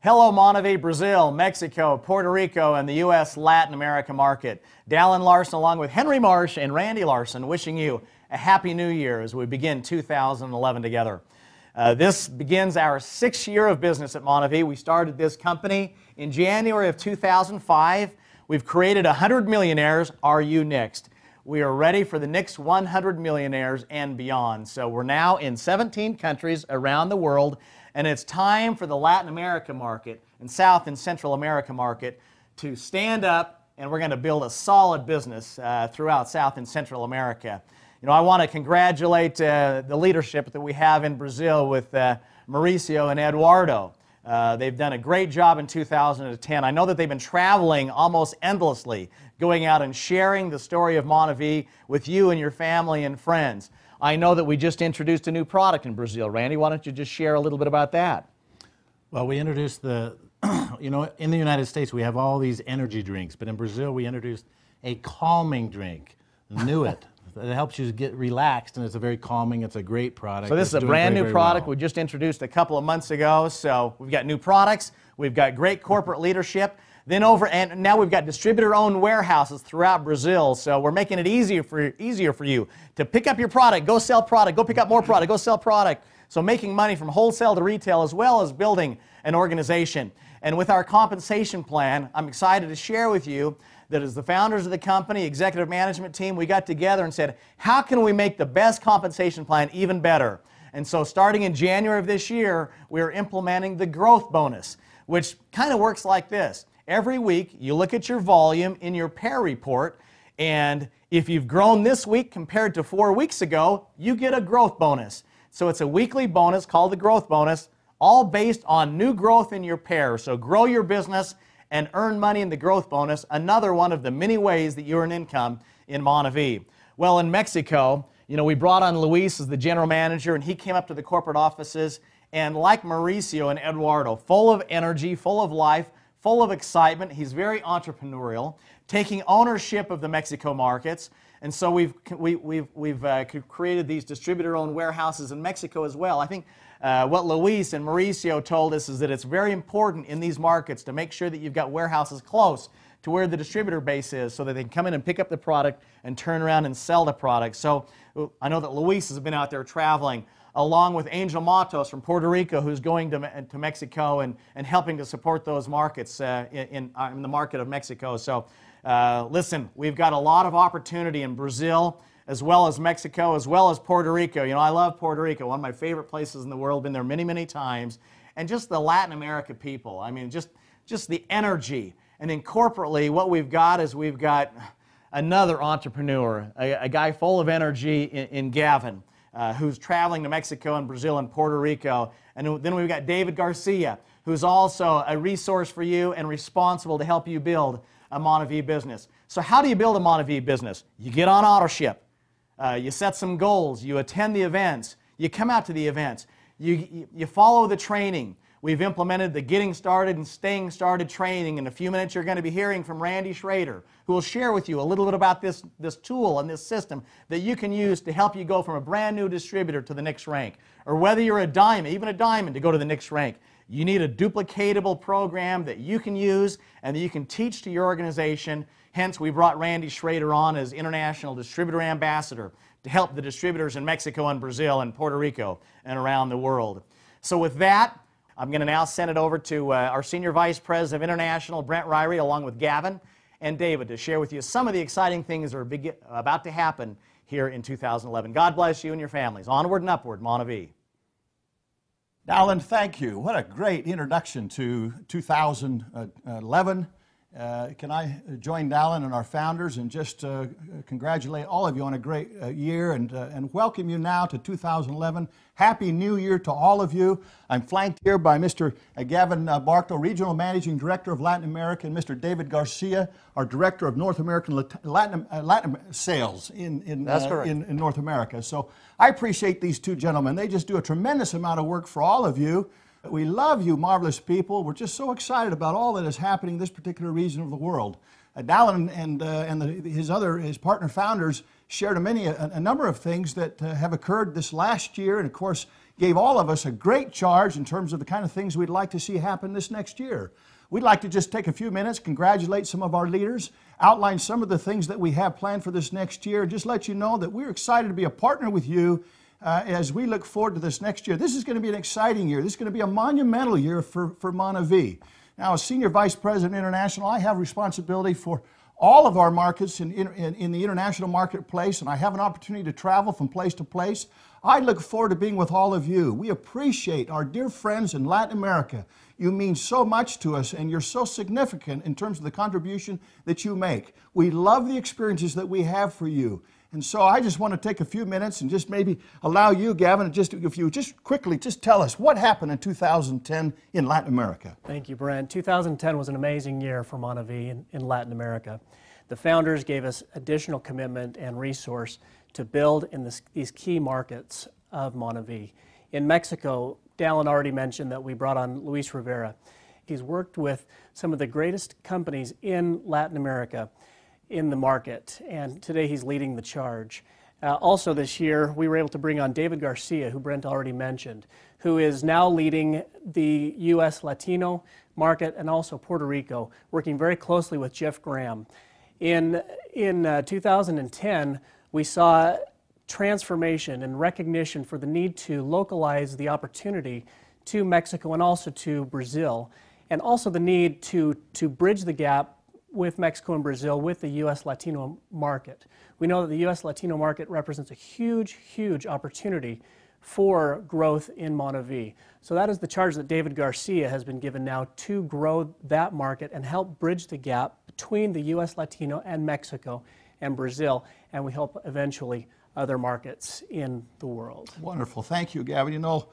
Hello, MonaVie, Brazil, Mexico, Puerto Rico, and the U.S. Latin America market. Dallin Larson, along with Henry Marsh and Randy Larson, wishing you a Happy New Year as we begin 2011 together. This begins our 6th year of business at MonaVie. We started this company in January of 2005. We've created 100 millionaires. Are you next? We are ready for the next 100 millionaires and beyond. So we're now in 17 countries around the world, and it's time for the Latin America market and South and Central America market to stand up, and we're going to build a solid business throughout South and Central America. You know, I want to congratulate the leadership that we have in Brazil with Mauricio and Eduardo. They've done a great job in 2010. I know that they've been traveling almost endlessly, going out and sharing the story of MonaVie with you and your family and friends. I know that we just introduced a new product in Brazil. Randy, why don't you just share a little bit about that? Well, we introduced the, you know, in the United States we have all these energy drinks, but in Brazil we introduced a calming drink, Nuit. It helps you get relaxed, and it's a very calming, it's a great product. So this is a brand new product we just introduced a couple of months ago. So we've got new products, we've got great corporate leadership, and now we've got distributor-owned warehouses throughout Brazil. So we're making it easier for you to pick up your product, go sell product, go pick up more product, go sell product. So making money from wholesale to retail, as well as building an organization. And with our compensation plan, I'm excited to share with you that as the founders of the company, executive management team, we got together and said, how can we make the best compensation plan even better? And so starting in January of this year, we're implementing the growth bonus, which kind of works like this. Every week, you look at your volume in your pair report, and if you've grown this week compared to 4 weeks ago, you get a growth bonus. So it's a weekly bonus called the growth bonus, all based on new growth in your pair. So grow your business and earn money in the growth bonus, another one of the many ways that you earn income in MonaVie. Well, in Mexico, you know, we brought on Luis as the general manager, and he came up to the corporate offices, and like Mauricio and Eduardo, full of energy, full of life, full of excitement. He's very entrepreneurial, taking ownership of the Mexico markets. And so we've created these distributor-owned warehouses in Mexico as well. I think what Luis and Mauricio told us is that it's very important in these markets to make sure that you've got warehouses close to where the distributor base is so that they can come in and pick up the product and turn around and sell the product. So I know that Luis has been out there traveling along with Angel Matos from Puerto Rico, who's going to Mexico and helping to support those markets in the market of Mexico. So listen, we've got a lot of opportunity in Brazil, as well as Mexico, as well as Puerto Rico. You know, I love Puerto Rico, one of my favorite places in the world, been there many, many times. And just the Latin America people, I mean, just the energy. And then corporately, what we've got is we've got another entrepreneur, a guy full of energy in Gavin, who's traveling to Mexico and Brazil and Puerto Rico. And then we've got David Garcia, who's also a resource for you and responsible to help you build a MonaVie business. So how do you build a MonaVie business? You get on AutoShip. You set some goals. You attend the events. You come out to the events. You follow the training. We've implemented the Getting Started and Staying Started training. In a few minutes, you're going to be hearing from Randy Schrader, who will share with you a little bit about this tool and this system that you can use to help you go from a brand new distributor to the next rank. Or whether you're a diamond, even a diamond, to go to the next rank. You need a duplicatable program that you can use and that you can teach to your organization. Hence, we brought Randy Schrader on as International Distributor Ambassador to help the distributors in Mexico and Brazil and Puerto Rico and around the world. So with that, I'm going to now send it over to our Senior Vice President of International, Brent Ryrie, along with Gavin and David, to share with you some of the exciting things that are about to happen here in 2011. God bless you and your families. Onward and upward, MonaVie. Dallin, thank you. What a great introduction to 2011. Can I join Dallin and our founders and just congratulate all of you on a great year and welcome you now to 2011. Happy New Year to all of you. I'm flanked here by Mr. Gavin Bartow, Regional Managing Director of Latin America, and Mr. David Garcia, our Director of North American Latin Sales in North America. So I appreciate these two gentlemen. They just do a tremendous amount of work for all of you. We love you, marvelous people. We're just so excited about all that is happening in this particular region of the world. Dallin and his partner founders shared a number of things that have occurred this last year, and of course gave all of us a great charge in terms of the kind of things we'd like to see happen this next year. We'd like to just take a few minutes, congratulate some of our leaders, outline some of the things that we have planned for this next year, and just let you know that we're excited to be a partner with you as we look forward to this next year. This is going to be an exciting year. This is going to be a monumental year for MonaVie. Now, as Senior Vice President International, I have responsibility for all of our markets in the international marketplace, and I have an opportunity to travel from place to place. I look forward to being with all of you. We appreciate our dear friends in Latin America. You mean so much to us, and you're so significant in terms of the contribution that you make. We love the experiences that we have for you. And so I just want to take a few minutes and just maybe allow you, Gavin, if you just quickly just tell us what happened in 2010 in Latin America. Thank you, Brent. 2010 was an amazing year for MonaVie in Latin America. The founders gave us additional commitment and resource to build in these key markets of MonaVie. In Mexico, Dallin already mentioned that we brought on Luis Rivera. He's worked with some of the greatest companies in Latin America in the market, and today he's leading the charge. Also this year, we were able to bring on David Garcia, who Brent already mentioned, who is now leading the U.S. Latino market and also Puerto Rico, working very closely with Jeff Graham. In 2010, we saw transformation and recognition for the need to localize the opportunity to Mexico and also to Brazil, and also the need to bridge the gap with Mexico and Brazil with the U.S. Latino market. We know that the U.S. Latino market represents a huge, huge opportunity for growth in MonaVie. So that is the charge that David Garcia has been given now to grow that market and help bridge the gap between the U.S. Latino and Mexico and Brazil, and we hope eventually other markets in the world. Wonderful. Thank you, Gavin. You know,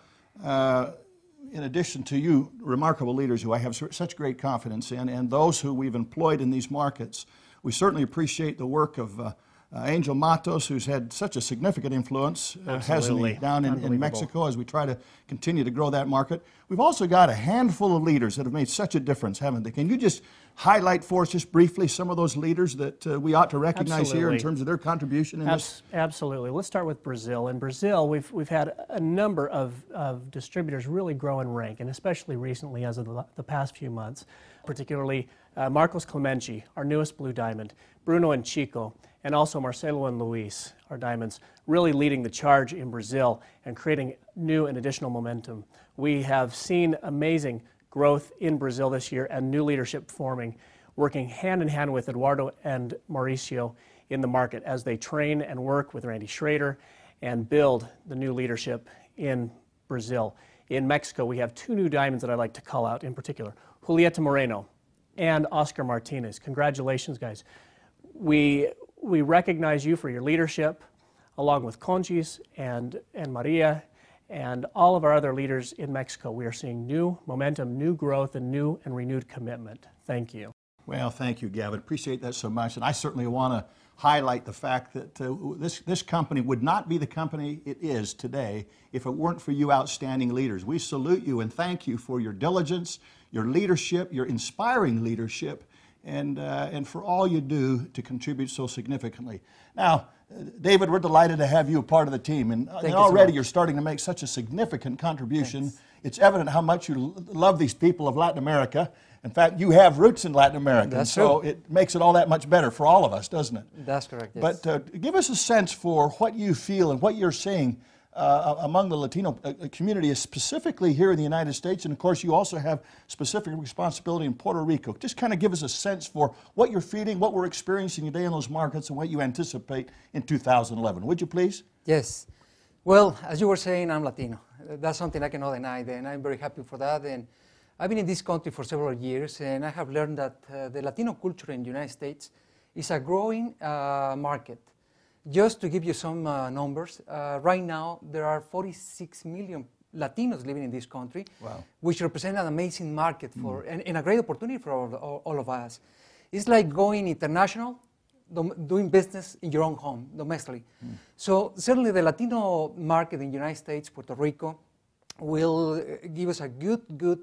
in addition to you, remarkable leaders who I have such great confidence in, and those who we've employed in these markets, we certainly appreciate the work of Angel Matos, who's had such a significant influence, hasn't he, down in Mexico as we try to continue to grow that market. We've also got a handful of leaders that have made such a difference, haven't they? Can you just highlight for us just briefly some of those leaders that we ought to recognize here in terms of their contribution in this? Absolutely. Let's start with Brazil. In Brazil, we've had a number of distributors really grow in rank, and especially recently as of the past few months, particularly Marcos Clemente, our newest Blue Diamond, Bruno and Chico, and also Marcelo and Luis, our diamonds, really leading the charge in Brazil and creating new and additional momentum. We have seen amazing growth in Brazil this year and new leadership forming, working hand in hand with Eduardo and Mauricio in the market as they train and work with Randy Schrader and build the new leadership in Brazil. In Mexico, we have two new diamonds that I'd like to call out in particular, Julieta Moreno and Oscar Martinez. Congratulations, guys. We recognize you for your leadership, along with Conchis and Maria and all of our other leaders in Mexico. We are seeing new momentum, new growth, and new and renewed commitment. Thank you. Well, thank you, Gavin. Appreciate that so much. And I certainly want to highlight the fact that this company would not be the company it is today if it weren't for you outstanding leaders. We salute you and thank you for your diligence, your leadership, your inspiring leadership, and for all you do to contribute so significantly. Now, David, we're delighted to have you a part of the team, and already you're starting to make such a significant contribution. Thanks. It's evident how much you love these people of Latin America. In fact, you have roots in Latin America, and so it makes it all that much better for all of us, doesn't it? That's correct, yes. But give us a sense for what you feel and what you're seeing among the Latino community, specifically here in the United States, and of course you also have specific responsibility in Puerto Rico. Just kind of give us a sense for what you're feeling, what we're experiencing today in those markets, and what you anticipate in 2011. Would you please? Yes. Well, as you were saying, I'm Latino. That's something I cannot deny, and I'm very happy for that. And I've been in this country for several years, and I have learned that the Latino culture in the United States is a growing market. Just to give you some numbers, right now there are 46 million Latinos living in this country, wow, which represent an amazing market for and a great opportunity for all of us. It's like going international, doing business in your own home, domestically. So certainly the Latino market in the United States, Puerto Rico, will give us a good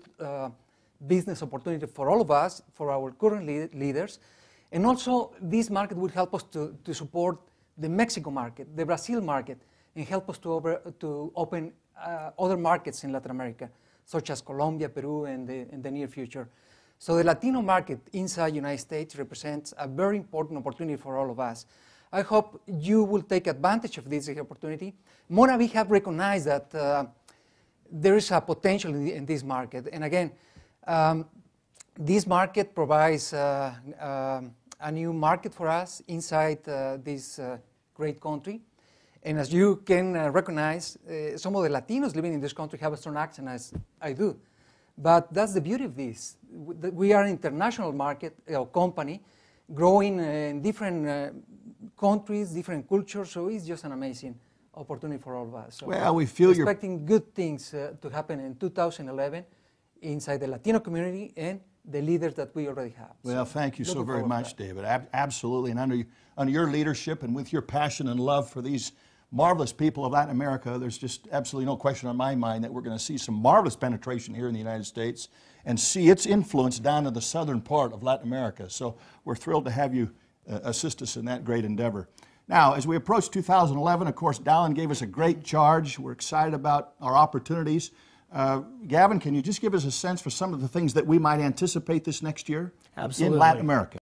business opportunity for all of us, for our current leaders, And also, this market will help us to support the Mexico market, the Brazil market, and help us to open other markets in Latin America, such as Colombia, Peru, in the near future. So the Latino market inside the United States represents a very important opportunity for all of us. I hope you will take advantage of this opportunity. MonaVie have recognized that there is a potential in this market. And again, this market provides a new market for us inside this great country. And as you can recognize, some of the Latinos living in this country have a strong accent, as I do. But that's the beauty of this. We are an international market, company, growing in different countries, different cultures, so it's just an amazing opportunity for all of us. So well, we feel you're expecting good things to happen in 2011 inside the Latino community and the leaders that we already have. Well, thank you so very much, David. Absolutely, and under your leadership and with your passion and love for these marvelous people of Latin America, there's just absolutely no question on my mind that we're going to see some marvelous penetration here in the United States and see its influence down in the southern part of Latin America. So we're thrilled to have you assist us in that great endeavor. Now, as we approach 2011, of course, Dallin gave us a great charge. We're excited about our opportunities. Gavin, can you just give us a sense for some of the things that we might anticipate this next year Absolutely. in Latin America?